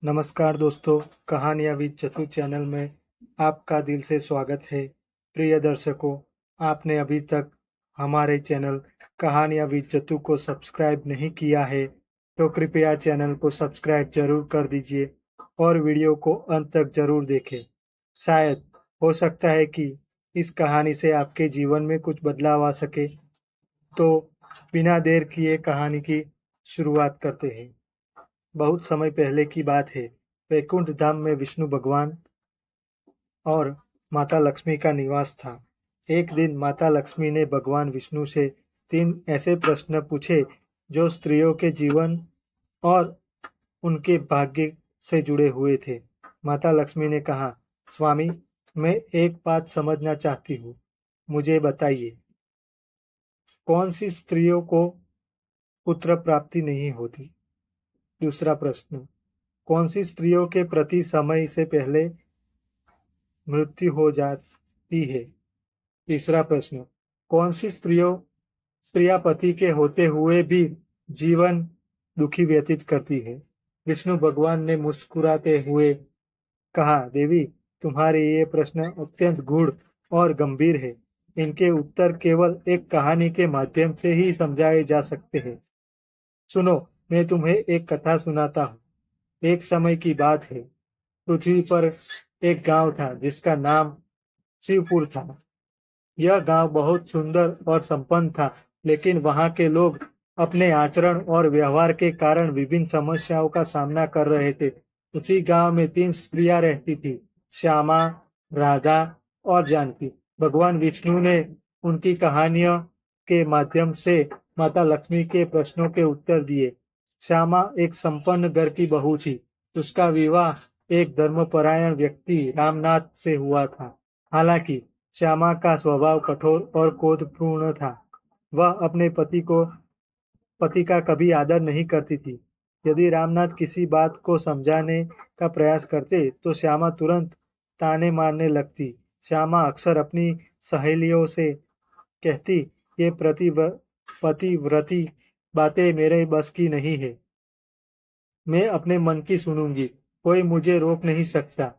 नमस्कार दोस्तों, कहानियाँ विद चतु चैनल में आपका दिल से स्वागत है। प्रिय दर्शकों, आपने अभी तक हमारे चैनल कहानियाँ विद चतु को सब्सक्राइब नहीं किया है, तो कृपया चैनल को सब्सक्राइब जरूर कर दीजिए और वीडियो को अंत तक जरूर देखें। शायद हो सकता है कि इस कहानी से आपके जीवन में कुछ बदलाव आ सके। तो बिना देर किए कहानी की शुरुआत करते हैं। बहुत समय पहले की बात है। वैकुंठ धाम में विष्णु भगवान और माता लक्ष्मी का निवास था। एक दिन माता लक्ष्मी ने भगवान विष्णु से 3 ऐसे प्रश्न पूछे जो स्त्रियों के जीवन और उनके भाग्य से जुड़े हुए थे। माता लक्ष्मी ने कहा, स्वामी, मैं एक बात समझना चाहती हूँ। मुझे बताइए, कौन सी स्त्रियों को पुत्र प्राप्ति नहीं होती? दूसरा प्रश्न, कौन सी स्त्रियों के प्रति समय से पहले मृत्यु हो जाती है? तीसरा प्रश्न, कौन सी स्त्रियां पति के होते हुए भी जीवन दुखी व्यतीत करती है? विष्णु भगवान ने मुस्कुराते हुए कहा, देवी, तुम्हारे ये प्रश्न अत्यंत गूढ़ और गंभीर है। इनके उत्तर केवल एक कहानी के माध्यम से ही समझाए जा सकते हैं। सुनो, मैं तुम्हें एक कथा सुनाता हूँ। एक समय की बात है। पृथ्वी पर एक गांव था जिसका नाम शिवपुर था। यह गांव बहुत सुंदर और संपन्न था, लेकिन वहां के लोग अपने आचरण और व्यवहार के कारण विभिन्न समस्याओं का सामना कर रहे थे। उसी गांव में 3 स्त्रियां रहती थी, श्यामा, राधा और जानकी। भगवान विष्णु ने उनकी कहानियों के माध्यम से माता लक्ष्मी के प्रश्नों के उत्तर दिए। श्यामा एक संपन्न घर की बहू थी। उसका विवाह एक धर्मपरायण व्यक्ति रामनाथ से हुआ था। हालांकि श्यामा का स्वभाव कठोर और क्रोधपूर्ण था। वह अपने पति का कभी आदर नहीं करती थी। यदि रामनाथ किसी बात को समझाने का प्रयास करते, तो श्यामा तुरंत ताने मारने लगती। श्यामा अक्सर अपनी सहेलियों से कहती, ये पतिव्रती बातें मेरे बस की नहीं है। मैं अपने मन की सुनूंगी, कोई मुझे रोक नहीं सकता।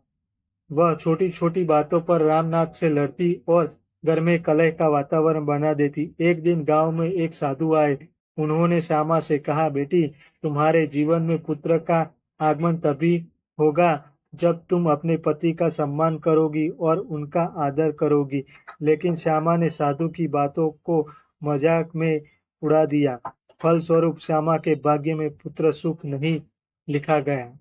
वह छोटी छोटी बातों पर रामनाथ से लड़ती और घर में कलह का वातावरण बना देती। एक दिन गांव में एक साधु आए। उन्होंने श्यामा से कहा, बेटी, तुम्हारे जीवन में पुत्र का आगमन तभी होगा जब तुम अपने पति का सम्मान करोगी और उनका आदर करोगी। लेकिन श्यामा ने साधु की बातों को मजाक में उड़ा दिया। फलस्वरूप श्यामा के भाग्य में पुत्र सुख नहीं लिखा गया।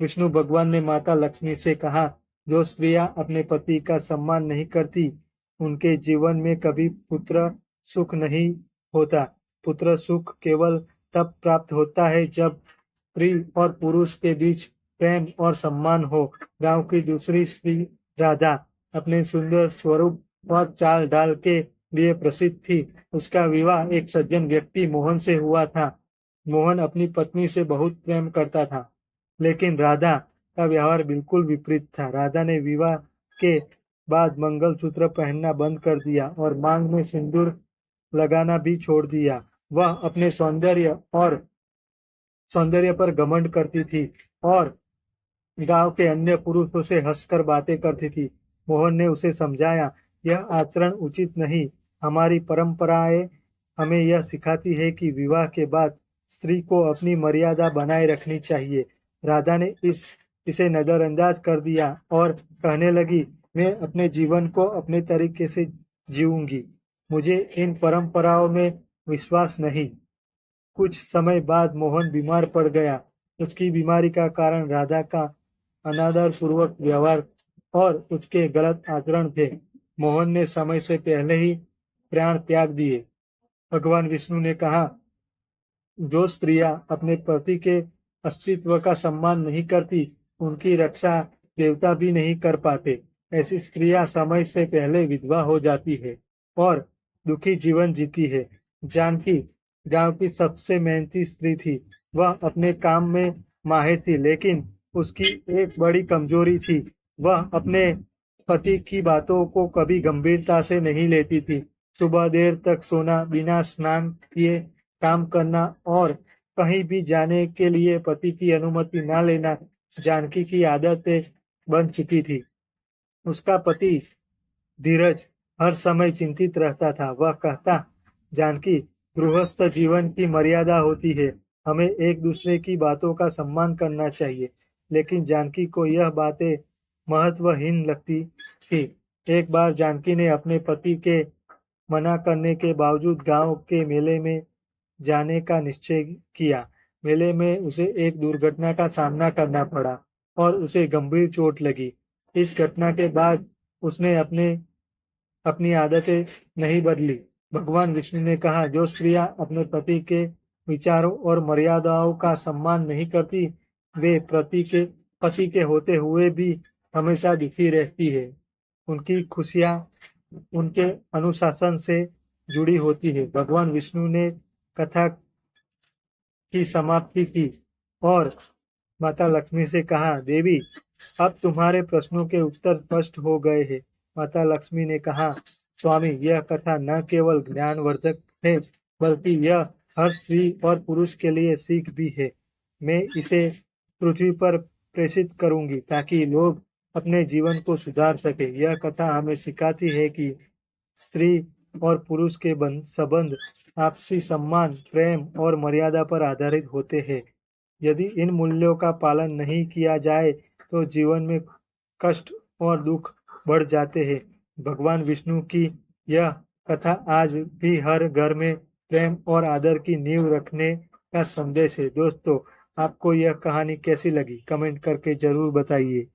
विष्णु भगवान ने माता लक्ष्मी से कहा, जो स्त्रियां अपने पति का सम्मान नहीं करती, उनके जीवन में कभी पुत्र सुख नहीं होता। पुत्र सुख केवल तब प्राप्त होता है जब स्त्री और पुरुष के बीच प्रेम और सम्मान हो। गांव की दूसरी स्त्री राधा अपने सुंदर स्वरूप और चाल ढाल के लिए प्रसिद्ध थी। उसका विवाह एक सज्जन व्यक्ति मोहन से हुआ था। मोहन अपनी पत्नी से बहुत प्रेम करता था, लेकिन राधा का व्यवहार बिल्कुल विपरीत था। राधा ने विवाह के बाद मंगलसूत्र पहनना बंद कर दिया और मांग में सिंदूर लगाना भी छोड़ दिया। वह अपने सौंदर्य पर घमंड करती थी और गांव के अन्य पुरुषों से हंसकर बातें करती थी। मोहन ने उसे समझाया, यह आचरण उचित नहीं। हमारी परंपराएं हमें यह सिखाती है कि विवाह के बाद स्त्री को अपनी मर्यादा बनाए रखनी चाहिए। राधा ने इसे नजरअंदाज कर दिया और कहने लगी, मैं अपने जीवन को अपने तरीके से जीऊंगी। मुझे इन परंपराओं में विश्वास नहीं। कुछ समय बाद मोहन बीमार पड़ गया। उसकी बीमारी का कारण राधा का अनादर पूर्वक व्यवहार और उसके गलत आचरण थे। मोहन ने समय से पहले ही प्राण त्याग दिए। भगवान विष्णु ने कहा, जो स्त्रियां अपने पति के अस्तित्व का सम्मान नहीं करती, उनकी रक्षा देवता भी नहीं कर पाते। ऐसी स्त्रियां समय से पहले विधवा हो जाती है और दुखी जीवन जीती है। जानकी गांव की सबसे मेहनती स्त्री थी। वह अपने काम में माहिर थी, लेकिन उसकी एक बड़ी कमजोरी थी। वह अपने पति की बातों को कभी गंभीरता से नहीं लेती थी। सुबह देर तक सोना, बिना स्नान किए काम करना और कहीं भी जाने के लिए पति की अनुमति न लेना जानकी की आदतें बन चुकी थी। उसका पति धीरज हर समय चिंतित रहता था। वह कहता, जानकी, गृहस्थ जीवन की मर्यादा होती है, हमें एक दूसरे की बातों का सम्मान करना चाहिए। लेकिन जानकी को यह बातें महत्वहीन लगती थी। एक बार जानकी ने अपने पति के मना करने के बावजूद गांव के मेले में जाने का निश्चय किया। मेले में उसे एक दुर्घटना का सामना करना पड़ा और उसे गंभीर चोट लगी। इस घटना के बाद उसने अपनी आदतें नहीं बदली। भगवान विष्णु ने कहा, जो स्त्रियां अपने पति के विचारों और मर्यादाओं का सम्मान नहीं करती, वे पति के होते हुए भी हमेशा दुखी रहती है। उनकी खुशियां उनके अनुशासन से जुड़ी होती है। भगवान विष्णु ने कथा की समाप्ति की और माता लक्ष्मी से कहा, देवी, अब तुम्हारे प्रश्नों के उत्तर स्पष्ट हो गए हैं। माता लक्ष्मी ने कहा, स्वामी, यह कथा न केवल ज्ञानवर्धक है, बल्कि यह हर स्त्री और पुरुष के लिए सीख भी है। मैं इसे पृथ्वी पर प्रेषित करूंगी ताकि लोग अपने जीवन को सुधार सके। यह कथा हमें सिखाती है कि स्त्री और पुरुष के संबंध आपसी सम्मान, प्रेम और मर्यादा पर आधारित होते हैं। यदि इन मूल्यों का पालन नहीं किया जाए तो जीवन में कष्ट और दुख बढ़ जाते हैं। भगवान विष्णु की यह कथा आज भी हर घर में प्रेम और आदर की नींव रखने का संदेश है। दोस्तों, आपको यह कहानी कैसी लगी? कमेंट करके जरूर बताइए।